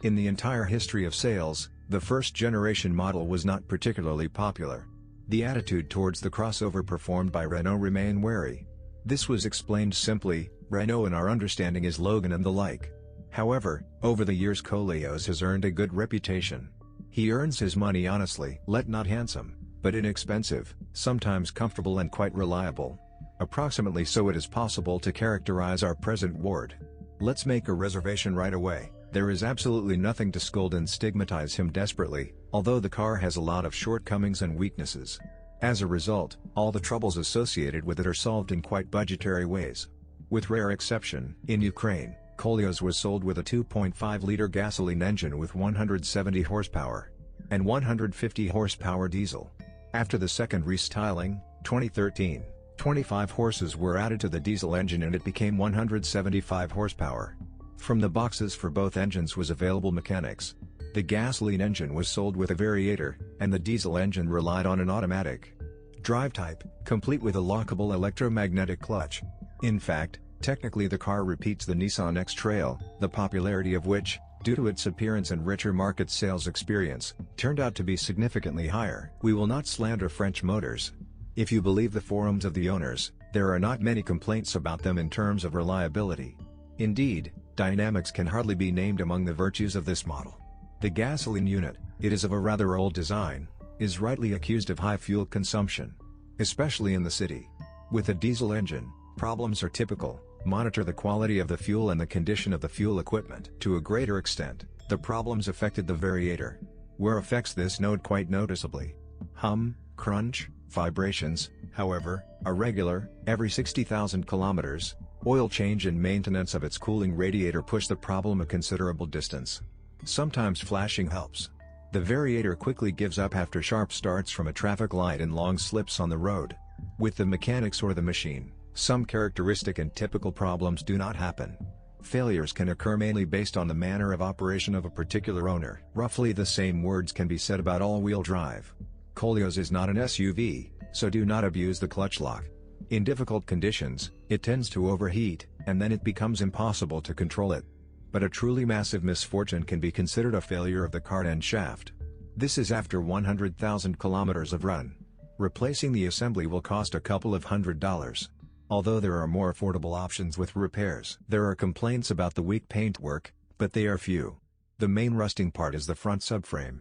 In the entire history of sales, the first-generation model was not particularly popular. The attitude towards the crossover performed by Renault remain wary. This was explained simply: Renault in our understanding is Logan and the like. However, over the years Koleos has earned a good reputation. He earns his money honestly. Not handsome, but inexpensive, sometimes comfortable and quite reliable. Approximately so it is possible to characterize our present ward. Let's make a reservation right away. There is absolutely nothing to scold and stigmatize him desperately, although the car has a lot of shortcomings and weaknesses. As a result, all the troubles associated with it are solved in quite budgetary ways. With rare exception, in Ukraine, Koleos was sold with a 2.5-liter gasoline engine with 170 horsepower and 150 horsepower diesel. After the second restyling, 2013, 25 horses were added to the diesel engine and it became 175 horsepower. From the boxes for both engines was available mechanics. The gasoline engine was sold with a variator, and the diesel engine relied on an automatic drive type, complete with a lockable electromagnetic clutch. In fact, technically the car repeats the Nissan X-Trail, the popularity of which, due to its appearance and richer market sales experience, turned out to be significantly higher. We will not slander French motors. If you believe the forums of the owners, there are not many complaints about them in terms of reliability. Indeed, dynamics can hardly be named among the virtues of this model. The gasoline unit, it is of a rather old design, is rightly accused of high fuel consumption, especially in the city. With a diesel engine, problems are typical. Monitor the quality of the fuel and the condition of the fuel equipment. To a greater extent, the problems affected the variator, where affects this node quite noticeably. Hum, crunch, vibrations, however, are regular. Every 60,000 kilometers, oil change and maintenance of its cooling radiator push the problem a considerable distance. Sometimes flashing helps. The variator quickly gives up after sharp starts from a traffic light and long slips on the road. With the mechanics or the machine, some characteristic and typical problems do not happen. Failures can occur mainly based on the manner of operation of a particular owner. Roughly the same words can be said about all-wheel drive. Koleos is not an SUV, so do not abuse the clutch lock. In difficult conditions, it tends to overheat, and then it becomes impossible to control it. But a truly massive misfortune can be considered a failure of the cart end shaft. This is after 100,000 kilometers of run. Replacing the assembly will cost a couple of $100. Although there are more affordable options with repairs. There are complaints about the weak paintwork, but they are few. The main rusting part is the front subframe.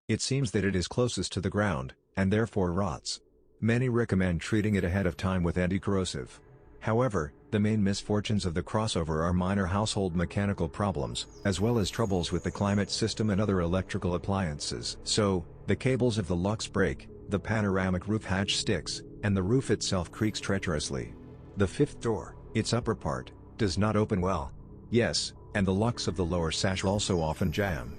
It seems that it is closest to the ground, and therefore rots. Many recommend treating it ahead of time with anti-corrosive. However, the main misfortunes of the crossover are minor household mechanical problems, as well as troubles with the climate system and other electrical appliances. So, the cables of the locks break, the panoramic roof hatch sticks, and the roof itself creaks treacherously. The fifth door, its upper part, does not open well. Yes, and the locks of the lower sash also often jam.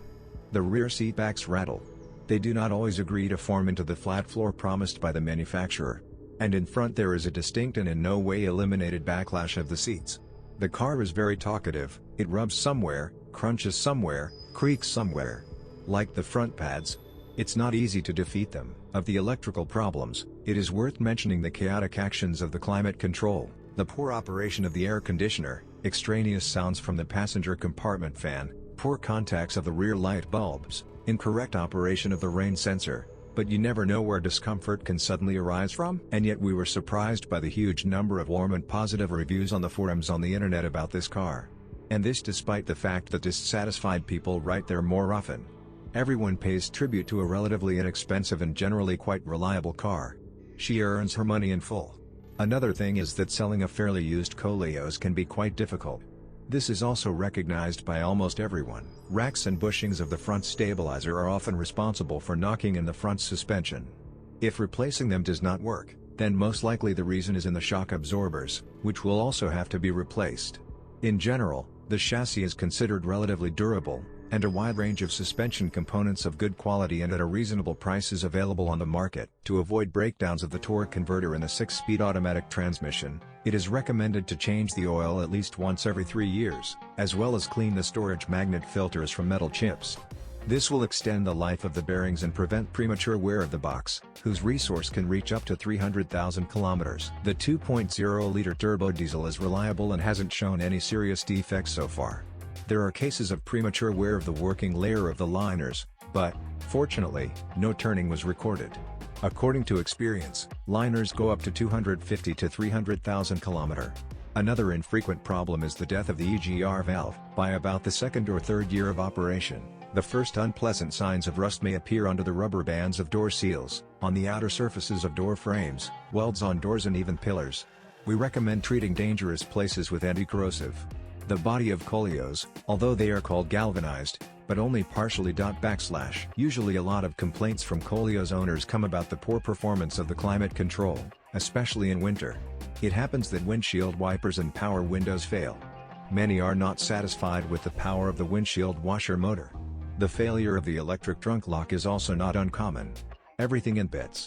The rear seat backs rattle. They do not always agree to form into the flat floor promised by the manufacturer. And in front there is a distinct and in no way eliminated backlash of the seats. The car is very talkative, it rubs somewhere, crunches somewhere, creaks somewhere. Like the front pads, it's not easy to defeat them. Of the electrical problems, it is worth mentioning the chaotic actions of the climate control, the poor operation of the air conditioner, extraneous sounds from the passenger compartment fan, poor contacts of the rear light bulbs, incorrect operation of the rain sensor. But you never know where discomfort can suddenly arise from. And yet we were surprised by the huge number of warm and positive reviews on the forums on the internet about this car. And this despite the fact that dissatisfied people write there more often. Everyone pays tribute to a relatively inexpensive and generally quite reliable car. She earns her money in full. Another thing is that selling a fairly used Koleos can be quite difficult. This is also recognized by almost everyone. Racks and bushings of the front stabilizer are often responsible for knocking in the front suspension. If replacing them does not work, then most likely the reason is in the shock absorbers, which will also have to be replaced. In general, the chassis is considered relatively durable, and a wide range of suspension components of good quality and at a reasonable price is available on the market. To avoid breakdowns of the torque converter in the 6-speed automatic transmission, it is recommended to change the oil at least once every 3 years, as well as clean the storage magnet filters from metal chips. This will extend the life of the bearings and prevent premature wear of the box, whose resource can reach up to 300,000 kilometers. The 2.0-liter turbo diesel is reliable and hasn't shown any serious defects so far. There are cases of premature wear of the working layer of the liners, but, fortunately, no turning was recorded. According to experience, liners go up to 250 to 300,000 km. Another infrequent problem is the death of the EGR valve. By about the second or third year of operation, the first unpleasant signs of rust may appear under the rubber bands of door seals, on the outer surfaces of door frames, welds on doors and even pillars. We recommend treating dangerous places with anti-corrosive. The body of Koleos, although they are called galvanized, but only partially. Usually a lot of complaints from Koleos owners come about the poor performance of the climate control, especially in winter. It happens that windshield wipers and power windows fail. Many are not satisfied with the power of the windshield washer motor. The failure of the electric trunk lock is also not uncommon. Everything in bits.